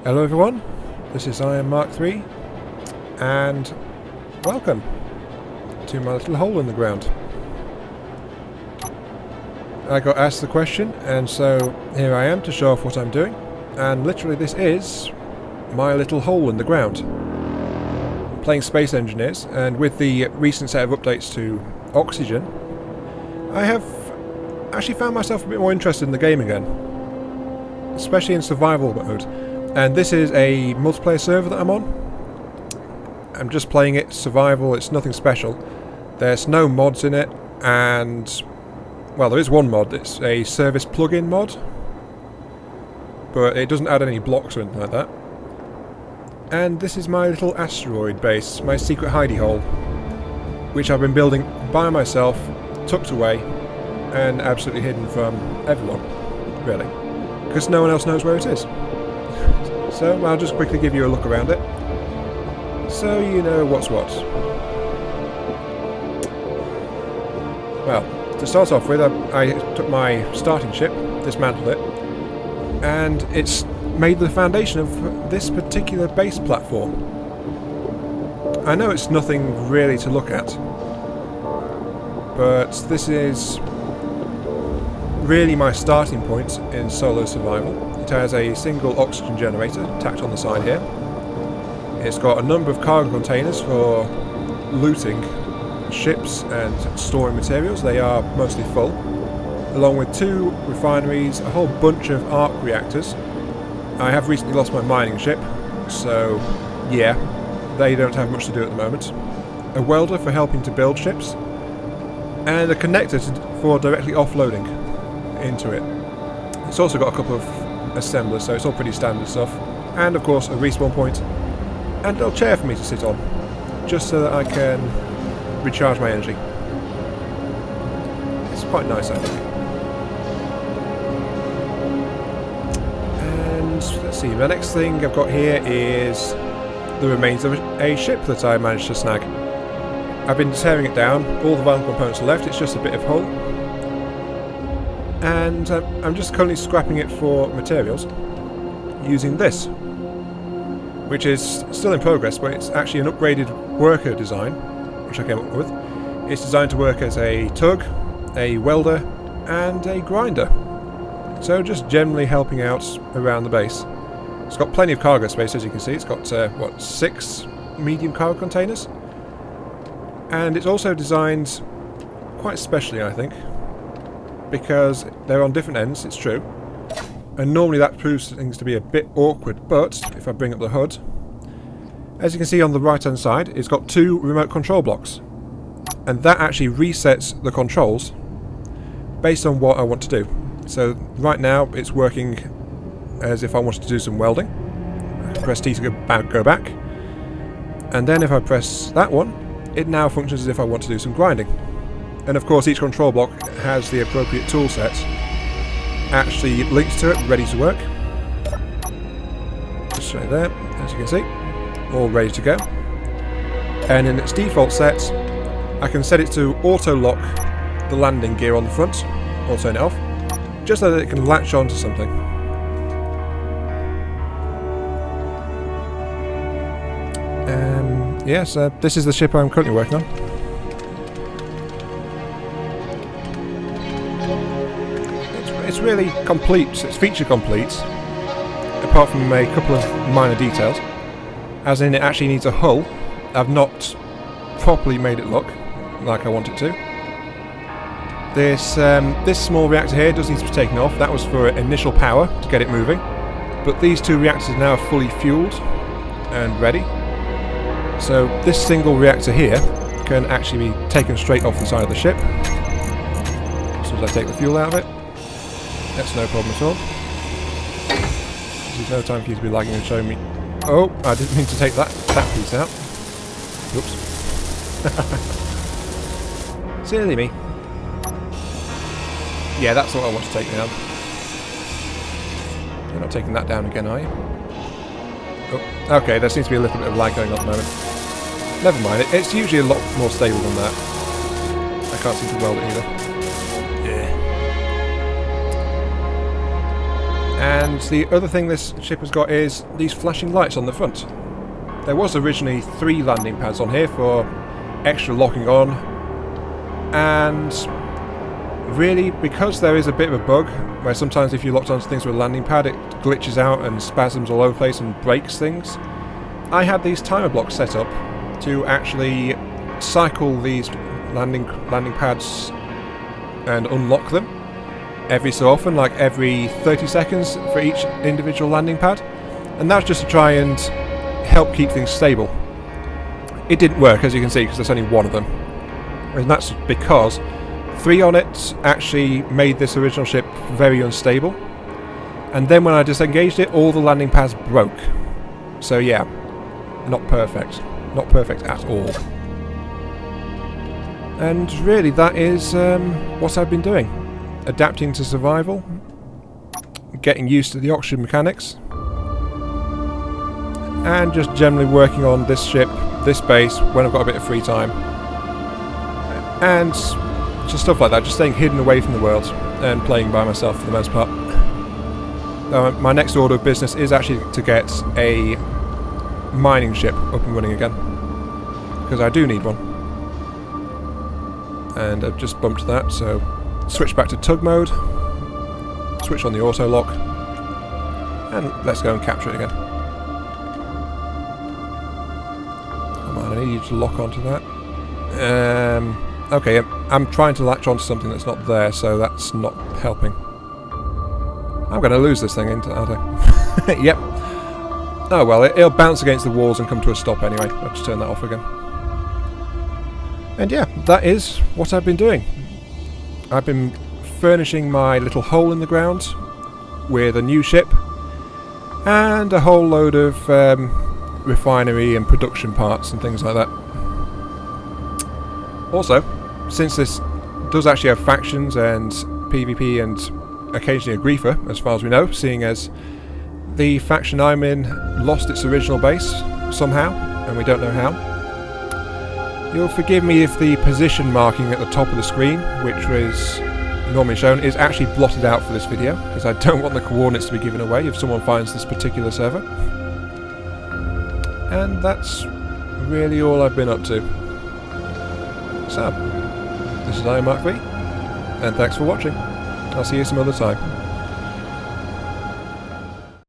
Hello everyone, this is I Am Mark III, and welcome to my little hole in the ground. I got asked the question, and so here I am to show off what I'm doing, and literally this is my little hole in the ground. I'm playing Space Engineers, and with the recent set of updates to Oxygen, I have actually found myself a bit more interested in the game again, especially in survival mode. And this is a multiplayer server that I'm on. I'm just playing it survival, it's nothing special. There's no mods in it, and well, there is one mod, it's a service plugin mod, but it doesn't add any blocks or anything like that. And this is my little asteroid base, my secret hidey hole, which I've been building by myself, tucked away, and absolutely hidden from everyone, really, because no one else knows where it is. So I'll just quickly give you a look around it, so you know what's what. Well, to start off with, I took my starting ship, dismantled it, and it's made the foundation of this particular base platform. I know it's nothing really to look at, but this is really my starting point in solo survival. It has a single oxygen generator tacked on the side here. It's got a number of cargo containers for looting ships and storing materials. They are mostly full, along with 2 refineries, a whole bunch of arc reactors. I have recently lost my mining ship, so yeah, they don't have much to do at the moment. A welder for helping to build ships, and a connector for directly offloading into it. It's also got a couple of assemblers, so it's all pretty standard stuff. And of course a respawn point, and a little chair for me to sit on, just so that I can recharge my energy. It's quite nice, I think. And let's see, the next thing I've got here is the remains of a ship that I managed to snag. I've been tearing it down, all the vital components are left, it's just a bit of hull. And I'm just currently scrapping it for materials using this, which is still in progress, but it's actually an upgraded worker design, which I came up with. It's designed to work as a tug, a welder, and a grinder. So just generally helping out around the base. It's got plenty of cargo space, as you can see. It's got, 6 medium cargo containers. And it's also designed quite specially, I think, because they're on different ends, it's true. And normally that proves things to be a bit awkward, but if I bring up the HUD, as you can see on the right hand side, it's got 2 remote control blocks. And that actually resets the controls based on what I want to do. So right now it's working as if I wanted to do some welding. I can press T to go back. And then if I press that one, it now functions as if I want to do some grinding. And of course each control block has the appropriate tool set actually linked to it, ready to work. Just right there, as you can see, all ready to go. And in its default set, I can set it to auto-lock the landing gear on the front, or turn it off, just so that it can latch onto something. Yes, this is the ship I'm currently working on. It's really complete, it's feature complete, apart from a couple of minor details, as in it actually needs a hull. I've not properly made it look like I want it to. This small reactor here does need to be taken off. That was for initial power to get it moving, but these 2 reactors now are fully fueled and ready. So this single reactor here can actually be taken straight off the side of the ship. As soon as I take the fuel out of it, that's no problem at all. There's no time for you to be lagging and showing me. Oh, I didn't mean to take that piece out. Oops. Silly me. Yeah, that's what I want to take down. You're not taking that down again, are you? Oh, okay, there seems to be a little bit of lag going on at the moment. Never mind, it's usually a lot more stable than that. I can't seem to weld it either. Yeah. And the other thing this ship has got is these flashing lights on the front. There was originally 3 landing pads on here for extra locking on, and really, because there is a bit of a bug where sometimes if you locked onto things with a landing pad it glitches out and spasms all over the place and breaks things, I had these timer blocks set up to actually cycle these landing pads and unlock them every so often, like every 30 seconds for each individual landing pad, and that's just to try and help keep things stable. It didn't work, as you can see, because there's only 1 of them, and that's because 3 on it actually made this original ship very unstable, and then when I disengaged it all the landing pads broke. So yeah, not perfect at all. And really that is what I've been doing. Adapting to survival, getting used to the oxygen mechanics, and just generally working on this ship, this base, when I've got a bit of free time. And just stuff like that, just staying hidden away from the world and playing by myself for the most part. My next order of business is actually to get a mining ship up and running again, because I do need one. And I've just bumped that, so switch back to tug mode, switch on the auto lock, and let's go and capture it again. Come on, I need you to lock onto that. Okay, I'm trying to latch onto something that's not there, so that's not helping. I'm going to lose this thing, aren't I? Yep. Oh well, it'll bounce against the walls and come to a stop anyway. I'll just turn that off again. And yeah, that is what I've been doing. I've been furnishing my little hole in the ground with a new ship and a whole load of refinery and production parts and things like that. Also, since this does actually have factions and PvP and occasionally a griefer, as far as we know, seeing as the faction I'm in lost its original base somehow, and we don't know how. You'll forgive me if the position marking at the top of the screen, which was normally shown, is actually blotted out for this video, because I don't want the coordinates to be given away if someone finds this particular server. And that's really all I've been up to. So, this is Iron Mark V, and thanks for watching. I'll see you some other time.